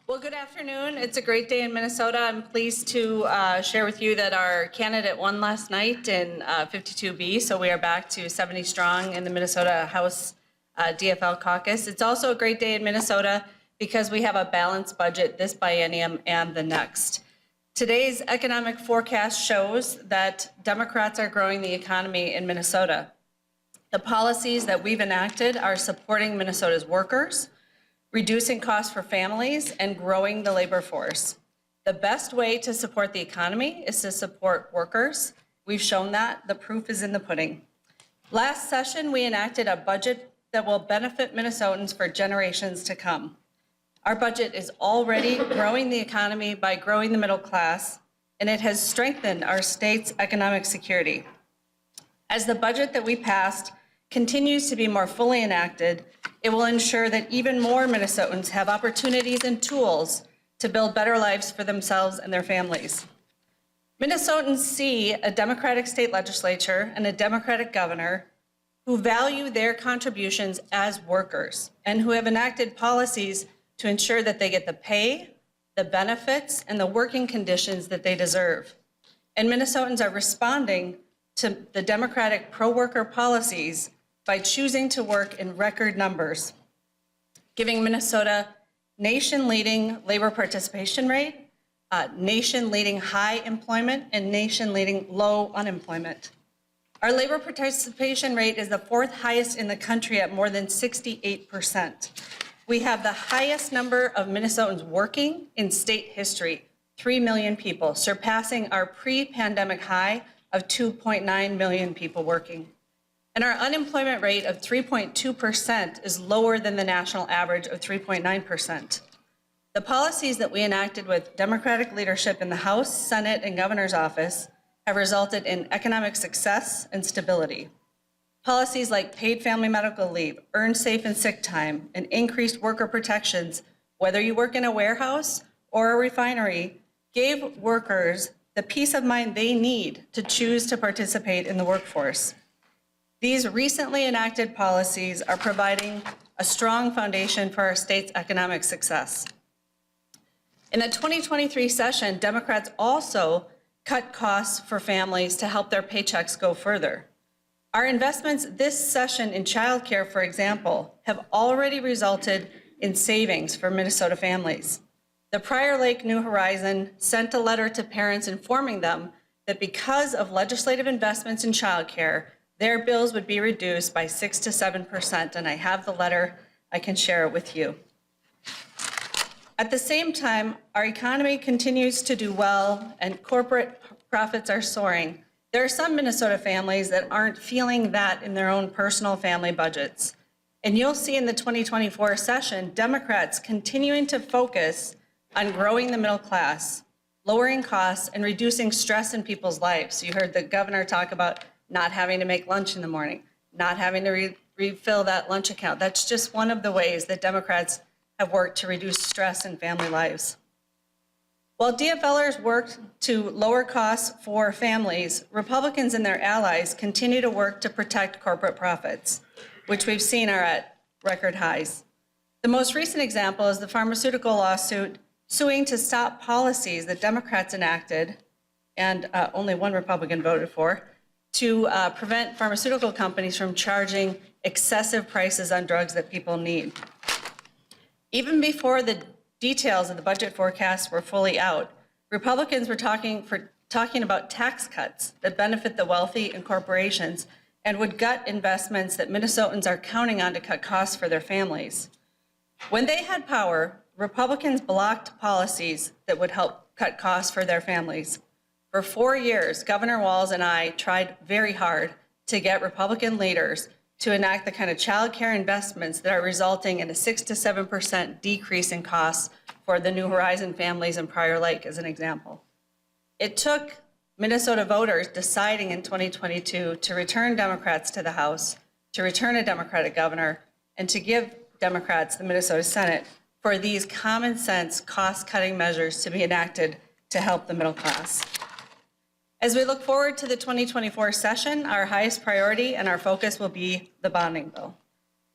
Well, good afternoon. It's a great day in Minnesota. I'm pleased to share with you that our candidate won last night in 52B, so we are back to 70 strong in the Minnesota House DFL caucus. It's also a great day in Minnesota because we have a balanced budget this biennium and the next. Today's economic forecast shows that Democrats are growing the economy in Minnesota. The policies that we've enacted are supporting Minnesota's workers, reducing costs for families, and growing the labor force. The best way to support the economy is to support workers. We've shown that. The proof is in the pudding. Last session, we enacted a budget that will benefit Minnesotans for generations to come. Our budget is already growing the economy by growing the middle class, and it has strengthened our state's economic security. As the budget that we passed continues to be more fully enacted, it will ensure that even more Minnesotans have opportunities and tools to build better lives for themselves and their families. Minnesotans see a Democratic state legislature and a Democratic governor who value their contributions as workers and who have enacted policies to ensure that they get the pay, the benefits, and the working conditions that they deserve. And Minnesotans are responding to the Democratic pro-worker policies by choosing to work in record numbers, giving Minnesota nation-leading labor participation rate, nation-leading high employment, and nation-leading low unemployment. Our labor participation rate is the fourth highest in the country at more than 68%. We have the highest number of Minnesotans working in state history, 3 million people, surpassing our pre-pandemic high of 2.9 million people working. And our unemployment rate of 3.2% is lower than the national average of 3.9%. The policies that we enacted with Democratic leadership in the House, Senate, and Governor's office have resulted in economic success and stability. Policies like paid family medical leave, earned safe and sick time, and increased worker protections, whether you work in a warehouse or a refinery, gave workers the peace of mind they need to choose to participate in the workforce. These recently enacted policies are providing a strong foundation for our state's economic success. In the 2023 session, Democrats also cut costs for families to help their paychecks go further. Our investments this session in childcare, for example, have already resulted in savings for Minnesota families. The Prior Lake New Horizon sent a letter to parents informing them that because of legislative investments in childcare, their bills would be reduced by 6 to 7%, and I have the letter. I can share it with you. At the same time, our economy continues to do well and corporate profits are soaring. There are some Minnesota families that aren't feeling that in their own personal family budgets. And you'll see in the 2024 session, Democrats continuing to focus on growing the middle class, lowering costs, and reducing stress in people's lives. You heard the governor talk about not having to make lunch in the morning, not having to refill that lunch account. That's just one of the ways that Democrats have worked to reduce stress in family lives. While DFLers worked to lower costs for families, Republicans and their allies continue to work to protect corporate profits, which we've seen are at record highs. The most recent example is the pharmaceutical lawsuit suing to stop policies that Democrats enacted, and only one Republican voted for, to prevent pharmaceutical companies from charging excessive prices on drugs that people need. Even before the details of the budget forecast were fully out, Republicans were talking about tax cuts that benefit the wealthy and corporations and would gut investments that Minnesotans are counting on to cut costs for their families. When they had power, Republicans blocked policies that would help cut costs for their families. For 4 years, Governor Walz and I tried very hard to get Republican leaders to enact the kind of child care investments that are resulting in a 6 to 7% decrease in costs for the New Horizon families in Prior Lake, as an example. It took Minnesota voters deciding in 2022 to return Democrats to the House, to return a Democratic governor, and to give Democrats the Minnesota Senate for these common sense cost-cutting measures to be enacted to help the middle class. As we look forward to the 2024 session, our highest priority and our focus will be the bonding bill.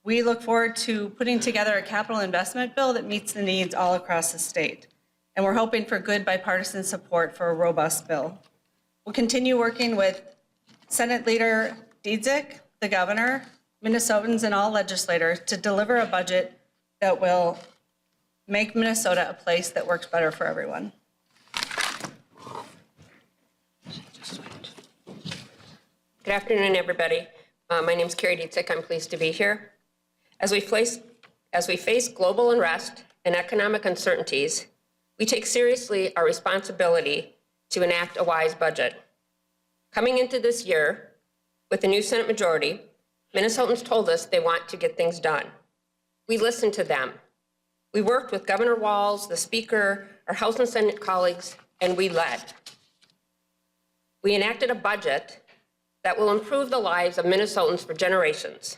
we look forward to putting together a capital investment bill that meets the needs all across the state. And we're hoping for good bipartisan support for a robust bill. We'll continue working with Senate Leader Dziedzic, the governor, Minnesotans, and all legislators to deliver a budget that will make Minnesota a place that works better for everyone. Good afternoon, everybody. My name is Kari. I'm pleased to be here. As we face global unrest and economic uncertainties, we take seriously our responsibility to enact a wise budget. Coming into this year, with the new Senate majority, Minnesotans told us they want to get things done. We listened to them. We worked with Governor Walz, the Speaker, our House and Senate colleagues, and we led. We enacted a budget that will improve the lives of Minnesotans for generations.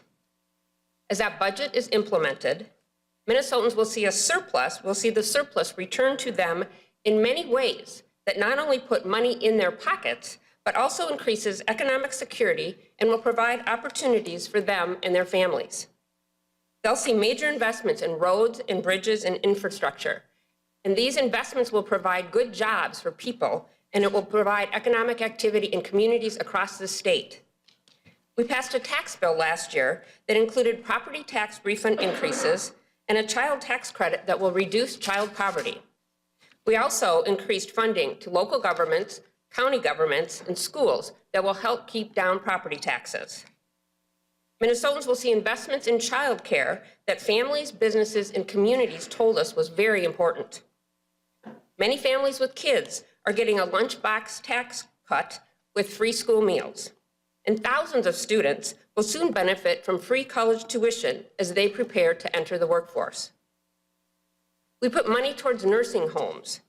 As that budget is implemented, Minnesotans will see the surplus returned to them in many ways that not only put money in their pockets, but also increases economic security and will provide opportunities for them and their families. They'll see major investments in roads and bridges and infrastructure. And these investments will provide good jobs for people, and it will provide economic activity in communities across the state. We passed a tax bill last year that included property tax refund increases and a child tax credit that will reduce child poverty. We also increased funding to local governments, county governments, and schools that will help keep down property taxes. Minnesotans will see investments in child care that families, businesses, and communities told us was very important. Many families with kids are getting a lunchbox tax cut with free school meals. And thousands of students will soon benefit from free college tuition as they prepare to enter the workforce. We put money towards nursing homes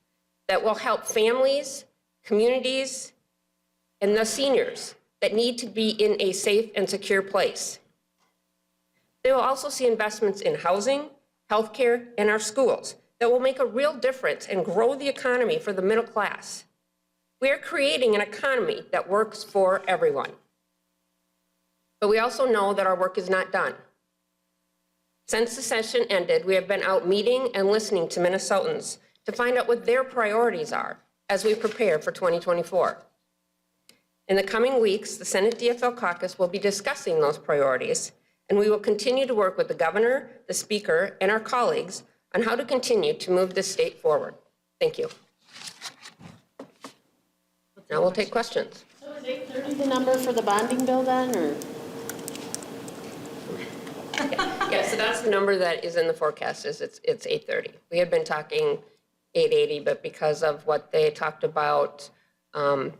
that will help families, communities, and the seniors that need to be in a safe and secure place. They will also see investments in housing, healthcare, and our schools that will make a real difference and grow the economy for the middle class. We are creating an economy that works for everyone. But we also know that our work is not done. Since the session ended, we have been out meeting and listening to Minnesotans to find out what their priorities are as we prepare for 2024. In the coming weeks, the Senate DFL caucus will be discussing those priorities, and we will continue to work with the governor, the speaker, and our colleagues on how to continue to move this state forward. Thank you. Now we'll take questions. So is 830 the number for the bonding bill then, or? Yeah, so that's the number that is in the forecast, is it's 830. We had been talking 880, but because of what they talked about, the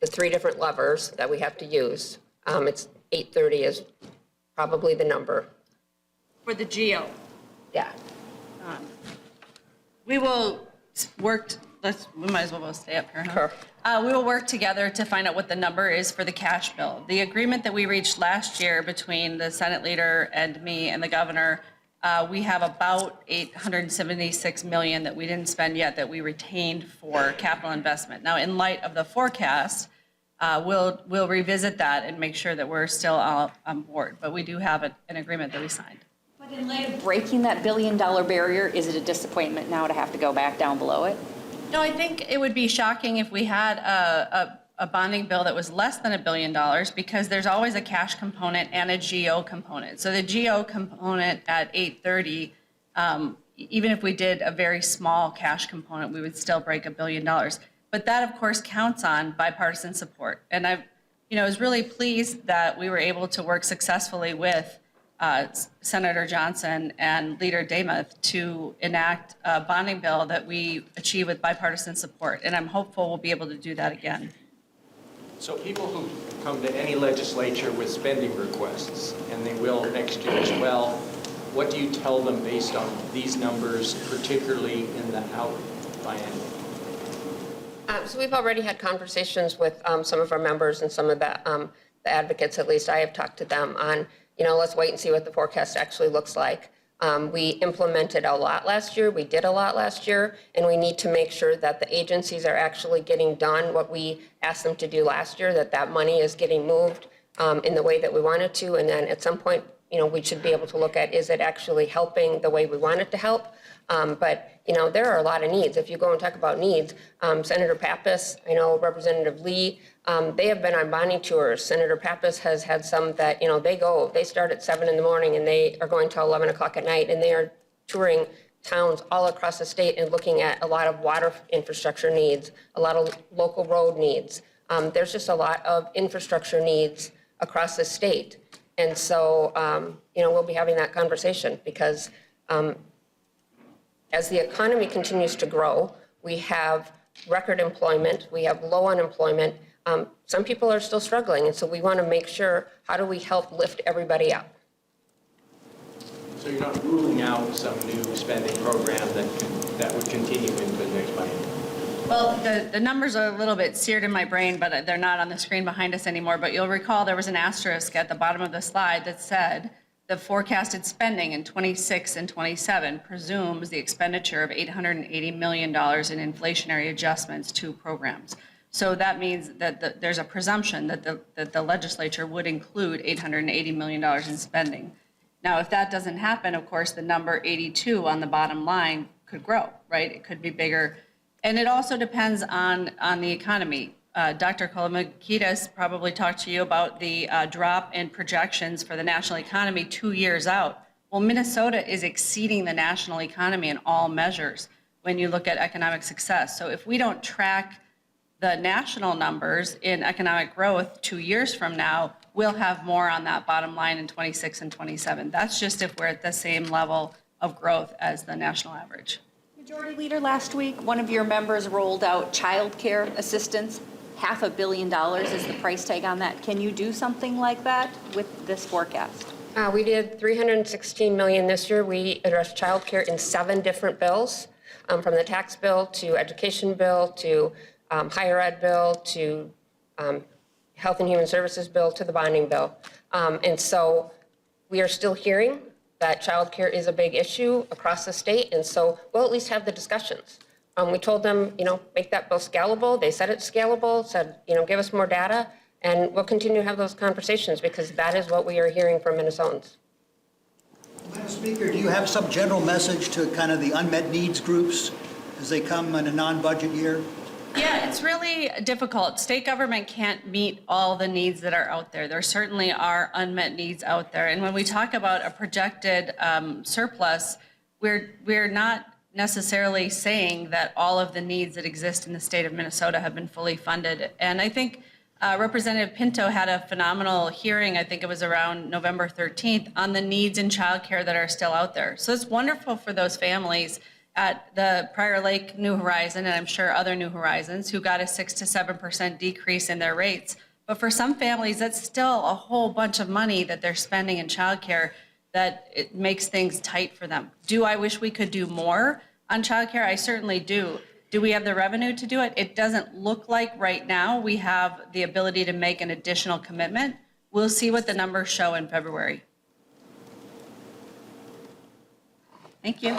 three different levers that we have to use, it's 830 is probably the number. For the GO. Yeah. We will work, we might as well both stay up here, huh? Sure. We will work together to find out what the number is for the cash bill. The agreement that we reached last year between the Senate leader and me and the governor, we have about $876 million that we didn't spend yet that we retained for capital investment. Now, in light of the forecast, we'll revisit that and make sure that we're still all on board. But we do have an agreement that we signed. But in light of breaking that $1 billion barrier, is it a disappointment now to have to go back down below it? No, I think it would be shocking if we had a bonding bill that was less than $1 billion, because there's always a cash component and a GO component. So the GO component at 830, even if we did a very small cash component, we would still break $1 billion. But that, of course, counts on bipartisan support. And I was really pleased that we were able to work successfully with Senator Johnson and Leader Demuth to enact a bonding bill that we achieve with bipartisan support. And I'm hopeful we'll be able to do that again. So people who come to any legislature with spending requests, and they will next year as well, what do you tell them based on these numbers, particularly in the out biennium? So we've already had conversations with some of our members and some of the advocates, at least I have talked to them on, let's wait and see what the forecast actually looks like. We implemented a lot last year, we did a lot last year, and we need to make sure that the agencies are actually getting done what we asked them to do last year, that money is getting moved in the way that we want it to, and then at some point we should be able to look at, is it actually helping the way we want it to help? But there are a lot of needs. If you go and talk about needs, Senator Pappas, I know Representative Lee, they have been on bonding tours. Senator Pappas has had some that, they start at 7 in the morning and they are going till 11 o'clock at night, and they are touring towns all across the state and looking at a lot of water infrastructure needs, a lot of local road needs. There's just a lot of infrastructure needs across the state. And so, we'll be having that conversation because as the economy continues to grow, we have record employment, we have low unemployment. Some people are still struggling, and so we want to make sure, how do we help lift everybody up? So you're not ruling out some new spending program that would continue into the next budget? Well, the numbers are a little bit seared in my brain, but they're not on the screen behind us anymore. But you'll recall there was an asterisk at the bottom of the slide that said the forecasted spending in 26 and 27 presumes the expenditure of $880 million in inflationary adjustments to programs. So that means that there's a presumption that the legislature would include $880 million in spending. Now, if that doesn't happen, of course, the number 82 on the bottom line could grow, right? It could be bigger. And it also depends on the economy. Dr. Kolomakidis probably talked to you about the drop in projections for the national economy 2 years out. Well, Minnesota is exceeding the national economy in all measures when you look at economic success. So if we don't track the national numbers in economic growth 2 years from now, we'll have more on that bottom line in 26 and 27. That's just if we're at the same level of growth as the national average. Majority Leader, last week, one of your members rolled out child care assistance. $500 million is the price tag on that. Can you do something like that with this forecast? We did $316 million this year. We addressed childcare in 7 different bills, from the tax bill to education bill to higher ed bill to health and human services bill to the bonding bill. And so we are still hearing that childcare is a big issue across the state. And so we'll at least have the discussions. We told them, make that bill scalable. They said it's scalable, said, give us more data. And we'll continue to have those conversations because that is what we are hearing from Minnesotans. Madam Speaker, do you have some general message to kind of the unmet needs groups as they come in a non-budget year? Yeah, it's really difficult. State government can't meet all the needs that are out there. There certainly are unmet needs out there. And when we talk about a projected surplus, we're not necessarily saying that all of the needs that exist in the state of Minnesota have been fully funded. And I think Representative Pinto had a phenomenal hearing, I think it was around November 13th, on the needs in childcare that are still out there. So it's wonderful for those families at the Prior Lake New Horizon, and I'm sure other New Horizons, who got a 6 to 7% decrease in their rates. But for some families, that's still a whole bunch of money that they're spending in childcare that it makes things tight for them. Do I wish we could do more on childcare? I certainly do. Do we have the revenue to do it? It doesn't look like right now we have the ability to make an additional commitment. We'll see what the numbers show in February. Thank you.